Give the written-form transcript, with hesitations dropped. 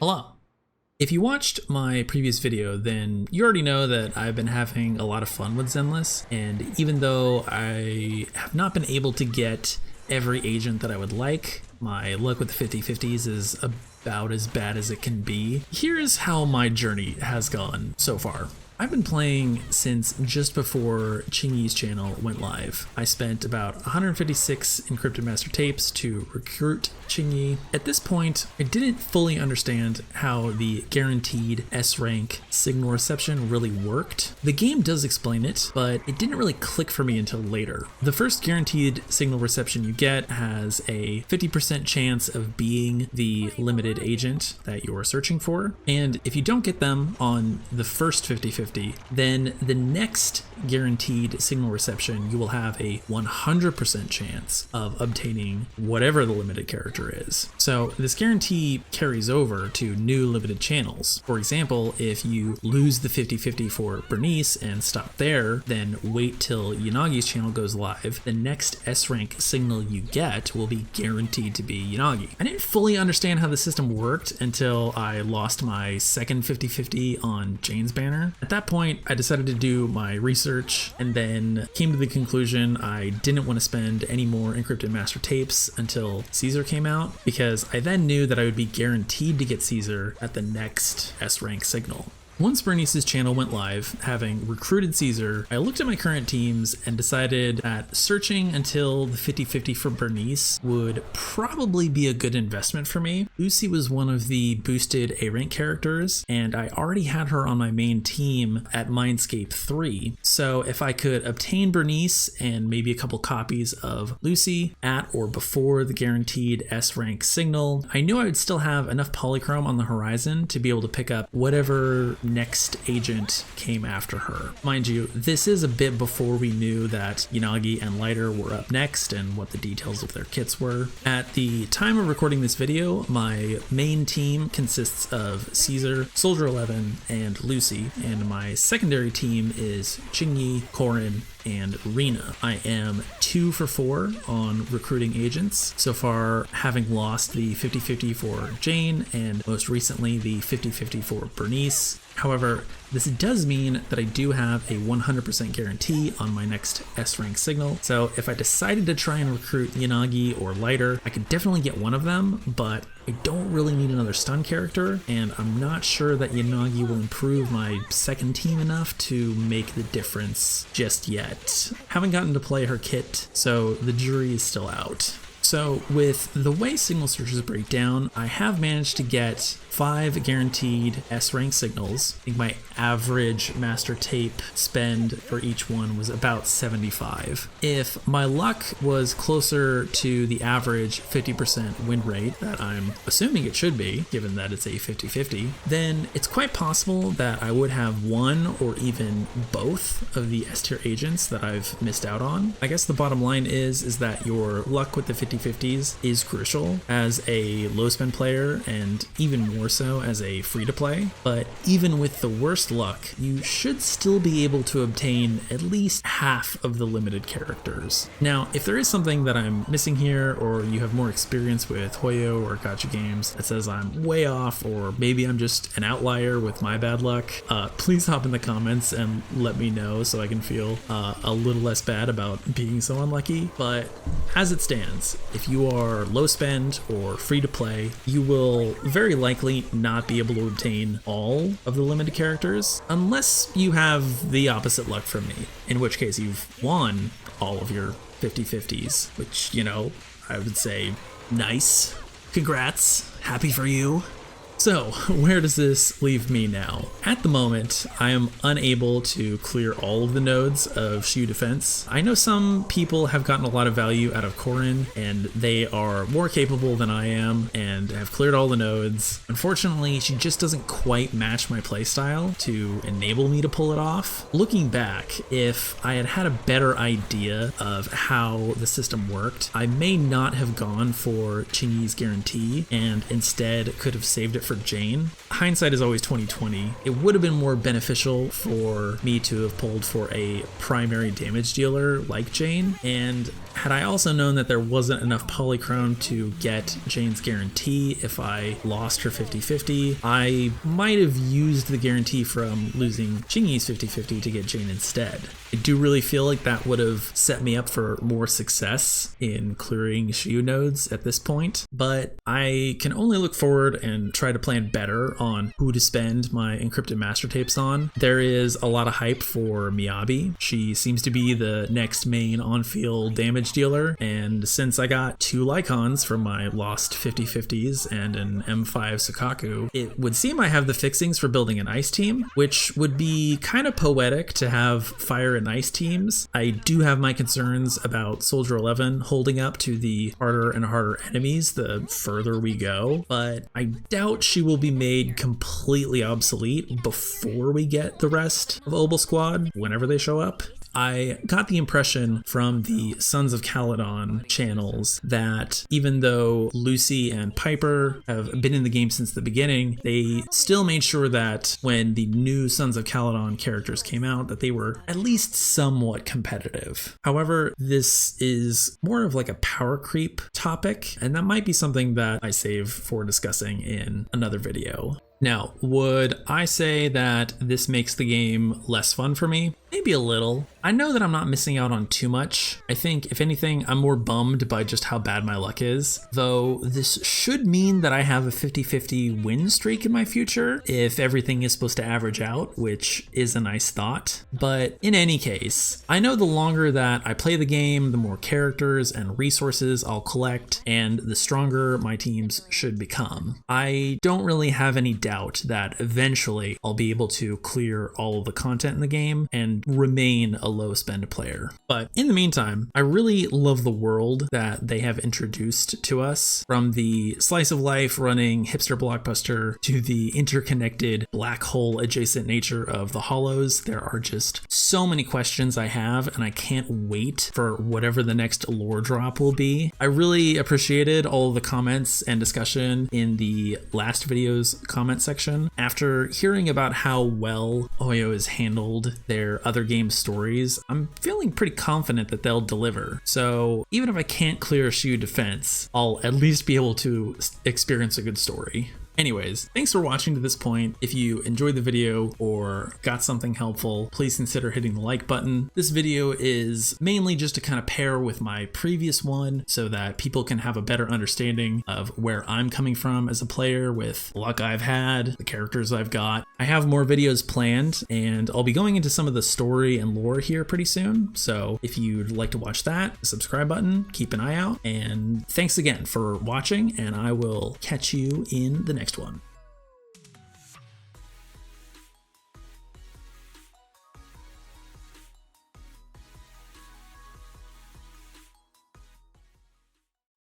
Hello. If you watched my previous video, then you already know that I've been having a lot of fun with Zenless, and even though I have not been able to get every agent that I would like, my luck with the 50/50s is about as bad as it can be. Here's how my journey has gone so far. I've been playing since just before Chingy's channel went live. I spent about 156 encrypted master tapes to recruit Chingy. At this point, I didn't fully understand how the guaranteed S rank signal reception really worked. The game does explain it, but it didn't really click for me until later. The first guaranteed signal reception you get has a 50% chance of being the limited agent that you're searching for, and if you don't get them on the first 50/50, then the next guaranteed signal reception, you will have a 100% chance of obtaining whatever the limited character is. So this guarantee carries over to new limited channels. For example, if you lose the 50/50 for Bernice and stop there, then wait till Yanagi's channel goes live. The next S rank signal you get will be guaranteed to be Yanagi. I didn't fully understand how the system worked until I lost my second 50/50 on Jane's banner. At that point, I decided to do my research and then came to the conclusion I didn't want to spend any more encrypted master tapes until Caesar came out, because I then knew that I would be guaranteed to get Caesar at the next S rank signal. Once Bernice's channel went live, having recruited Caesar, I looked at my current teams and decided that searching until the 50/50 for Bernice would probably be a good investment for me. Lucy was one of the boosted A rank characters, and I already had her on my main team at Mindscape 3, so if I could obtain Bernice and maybe a couple copies of Lucy at or before the guaranteed S rank signal, I knew I would still have enough polychrome on the horizon to be able to pick up whatever next agent came after her. Mind you, this is a bit before we knew that Yanagi and Lighter were up next and what the details of their kits were. At the time of recording this video, my main team consists of Caesar, Soldier 11, and Lucy, and my secondary team is Chingy, Korin, and Rena. I am 2 for 4 on recruiting agents so far, having lost the 50/50 for Jane and most recently the 50/50 for Bernice. However, this does mean that I do have a 100% guarantee on my next S rank signal, so if I decided to try and recruit Yanagi or Lighter, I could definitely get one of them, but I don't really need another stun character, and I'm not sure that Yanagi will improve my second team enough to make the difference just yet. Haven't gotten to play her kit, so the jury is still out. So with the way signal searches break down, I have managed to get 5 guaranteed S rank signals. I think my average master tape spend for each one was about 75. If my luck was closer to the average 50% win rate that I'm assuming it should be, given that it's a 50/50, then it's quite possible that I would have one or even both of the S tier agents that I've missed out on. I guess the bottom line is that your luck with the 50/50s is crucial as a low spend player, and even more so as a free to play. But even with the worst luck, you should still be able to obtain at least half of the limited characters. Now, if there is something that I'm missing here, or you have more experience with Hoyo or Gacha games that says I'm way off, or maybe I'm just an outlier with my bad luck, please hop in the comments and let me know so I can feel a little less bad about being so unlucky. But as it stands, if you are low spend or free to play, you will very likely not be able to obtain all of the limited characters unless you have the opposite luck from me, in which case you've won all of your 50/50s, which, you know, I would say nice. Congrats. Happy for you. So, where does this leave me now? At the moment, I am unable to clear all of the nodes of Shu Defense. I know some people have gotten a lot of value out of Korin, and they are more capable than I am, and have cleared all the nodes. Unfortunately, she just doesn't quite match my playstyle to enable me to pull it off. Looking back, if I had had a better idea of how the system worked, I may not have gone for Chingy's guarantee, and instead could have saved it for for Jane. Hindsight is always 2020. It would have been more beneficial for me to have pulled for a primary damage dealer like Jane, and had I also known that there wasn't enough polychrome to get Jane's guarantee if I lost her 50-50, I might have used the guarantee from losing Chingy's 50-50 to get Jane instead. I do really feel like that would have set me up for more success in clearing Shiyu nodes at this point, but I can only look forward and try to plan better on who to spend my encrypted master tapes on. There is a lot of hype for Miyabi. She seems to be the next main on-field damage dealer, and since I got 2 Lycons from my lost 50-50s and an M5 Sukaku, it would seem I have the fixings for building an ice team, which would be kind of poetic to have fire and ice teams. I do have my concerns about Soldier 11 holding up to the harder and harder enemies the further we go, but I doubt she will be made completely obsolete before we get the rest of Obel Squad whenever they show up. I got the impression from the Sons of Caledon channels that even though Lucy and Piper have been in the game since the beginning, they still made sure that when the new Sons of Caledon characters came out, that they were at least somewhat competitive. However, this is more of like a power creep topic, and that might be something that I save for discussing in another video. Now, would I say that this makes the game less fun for me? Maybe a little. I know that I'm not missing out on too much. I think, if anything, I'm more bummed by just how bad my luck is. Though this should mean that I have a 50-50 win streak in my future, if everything is supposed to average out, which is a nice thought. But in any case, I know the longer that I play the game, the more characters and resources I'll collect, and the stronger my teams should become. I don't really have any doubt that eventually I'll be able to clear all of the content in the game and remain a low spend player. But in the meantime, I really love the world that they have introduced to us, from the slice of life running hipster blockbuster to the interconnected black hole adjacent nature of the Hollows. There are just so many questions I have, and I can't wait for whatever the next lore drop will be. I really appreciated all of the comments and discussion in the last video's comment section. After hearing about how well Oyo has handled their other game stories, I'm feeling pretty confident that they'll deliver. So even if I can't clear Shiyu defense, I'll at least be able to experience a good story. Anyways, thanks for watching to this point. If you enjoyed the video or got something helpful, please consider hitting the like button. This video is mainly just to kind of pair with my previous one so that people can have a better understanding of where I'm coming from as a player with the luck I've had, the characters I've got. I have more videos planned, and I'll be going into some of the story and lore here pretty soon. So if you'd like to watch that, the subscribe button, keep an eye out, and thanks again for watching, and I will catch you in the next one.